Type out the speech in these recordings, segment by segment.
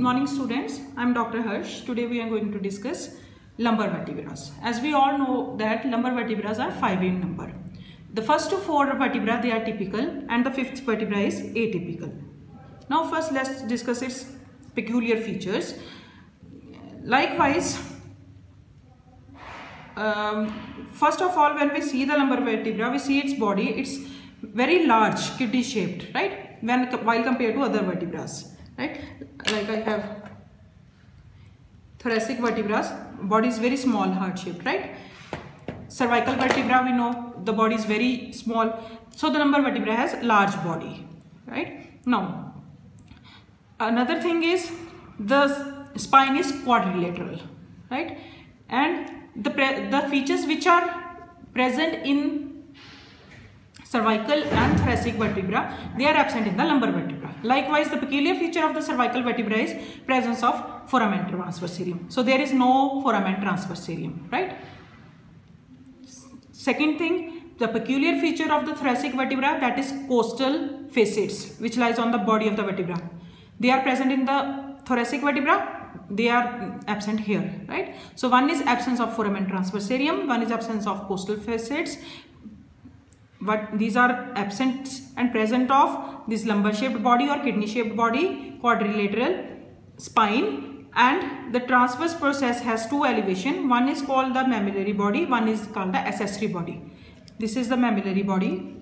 morning students, I am Dr. Harsh. Today we are going to discuss lumbar vertebrae. As we all know that lumbar vertebrae are 5 in number. The first 4 vertebrae they are typical and the 5th vertebra is atypical. Now first let's discuss its peculiar features. Likewise, first of all, when we see the lumbar vertebra, we see its body, it's very large, kidney shaped, right? While compared to other vertebrae, right? Like I have thoracic vertebrae, body is very small, heart shaped, right? Cervical vertebra, we know the body is very small, so the lumbar vertebra has large body, right? Now, another thing is the spine is quadrilateral, right? And the features which are present in cervical and thoracic vertebra, they are absent in the lumbar vertebra. Likewise, the peculiar feature of the cervical vertebra is presence of foramen transversarium. So there is no foramen transversarium, right? Second thing, the peculiar feature of the thoracic vertebra, that is costal facets, which lies on the body of the vertebra. They are present in the thoracic vertebra, they are absent here, right? So one is absence of foramen transversarium, one is absence of costal facets, but these are absent and present of this lumbar shaped body or kidney shaped body, quadrilateral spine, and the transverse process has 2 elevation. One is called the mammillary body, one is called the accessory body. This is the mammillary body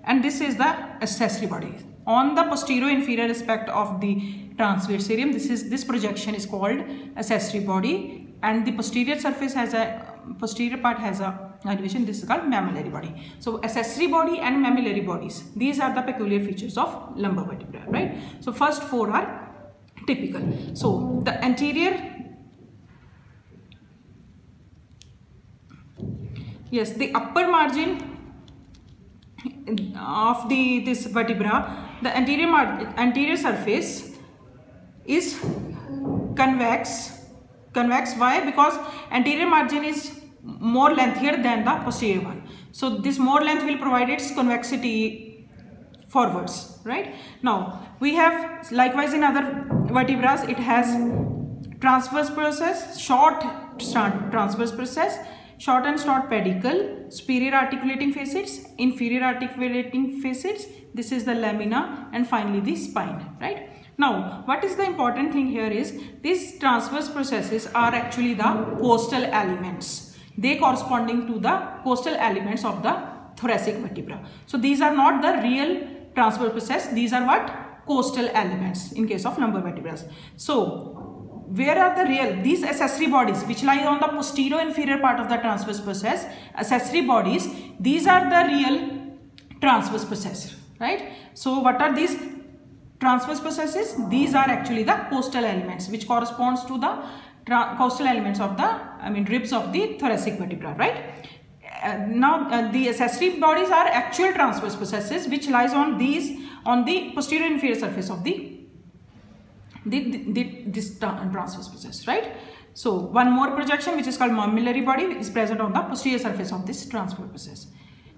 and this is the accessory body. On the posterior inferior aspect of the transversarium, this projection is called accessory body, and the posterior part has a elevation, this is called mammillary body. So accessory body and mammillary bodies, these are the peculiar features of lumbar vertebra, right? So first 4 are typical. So the anterior, yes, the upper margin of this vertebra, the anterior surface is convex. Why? Because anterior margin is more lengthier than the posterior one. So this more length will provide its convexity forwards, right? Now we have likewise in other vertebrae, it has transverse process, short transverse process, short and short pedicle, superior articulating facets, inferior articulating facets, this is the lamina, and finally the spine, right? Now, what is the important thing here is these transverse processes are actually the costal elements. They corresponding to the costal elements of the thoracic vertebra. So these are not the real transverse process, these are what? Costal elements in case of lumbar vertebrae. So where are the real, these accessory bodies which lie on the posterior inferior part of the transverse process, accessory bodies, these are the real transverse process, right? So what are these transverse processes? These are actually the costal elements which corresponds to the costal elements of the, ribs of the thoracic vertebra, right? Now the accessory bodies are actual transverse processes which lies on the posterior inferior surface of this transverse process, right? So one more projection which is called mammillary body is present on the posterior surface of this transverse process.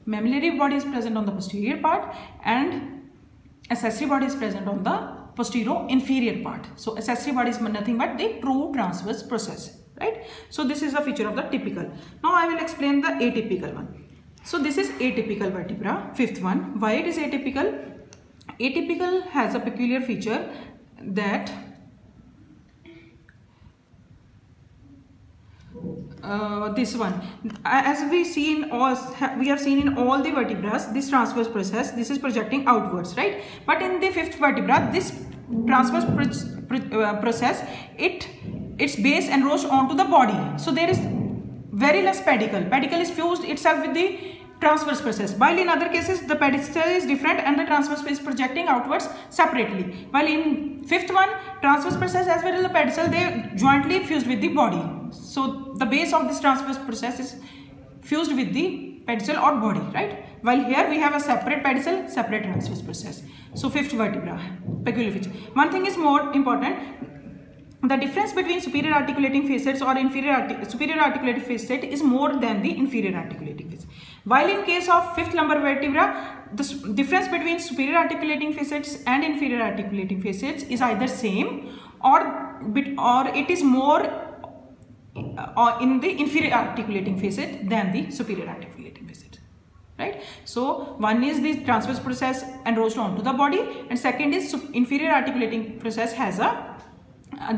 Mammillary body is present on the posterior part and accessory body is present on the posterior inferior part. So accessory body is nothing but the true transverse process, right? So this is the feature of the typical. Now I will explain the atypical one. So this is atypical vertebra, 5th one. Why it is atypical? Atypical has a peculiar feature that this one, as we have seen in all the vertebrae, this transverse process, this is projecting outwards, right? But in the 5th vertebra, this transverse process, its base enrolls onto the body. So there is very less pedicle. Pedicle is fused itself with the transverse process, while in other cases the pedicel is different and the transverse is projecting outwards separately. While in 5th one, transverse process as well as the pedicel, they jointly fused with the body. So the base of this transverse process is fused with the pedicel or body, right? While here we have a separate pedicel, separate transverse process. So 5th vertebra, peculiar feature. One thing is more important. The difference between superior articulating facets or superior articulating facet is more than the inferior articulating facet. While in case of 5th lumbar vertebra, the difference between superior articulating facets and inferior articulating facets is either same or it is more in the inferior articulating facet than the superior articulating facet, right? So one is the transverse process enrolls onto the body, and second is inferior articulating process has a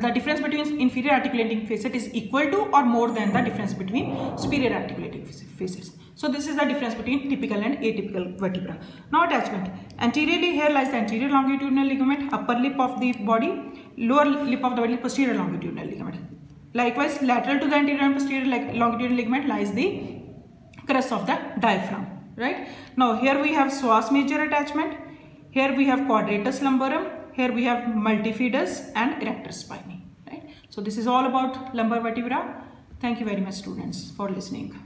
the difference between inferior articulating facet is equal to or more than the difference between superior articulating facets. So this is the difference between typical and atypical vertebra. Now attachment. Anteriorly here lies the anterior longitudinal ligament, upper lip of the body, lower lip of the body, posterior longitudinal ligament. Likewise, lateral to the anterior and posterior longitudinal ligament lies the crest of the diaphragm, right? Now here we have psoas major attachment, here we have quadratus lumborum, here we have multifidus and erector spinae, right? So this is all about lumbar vertebra. Thank you very much, students, for listening.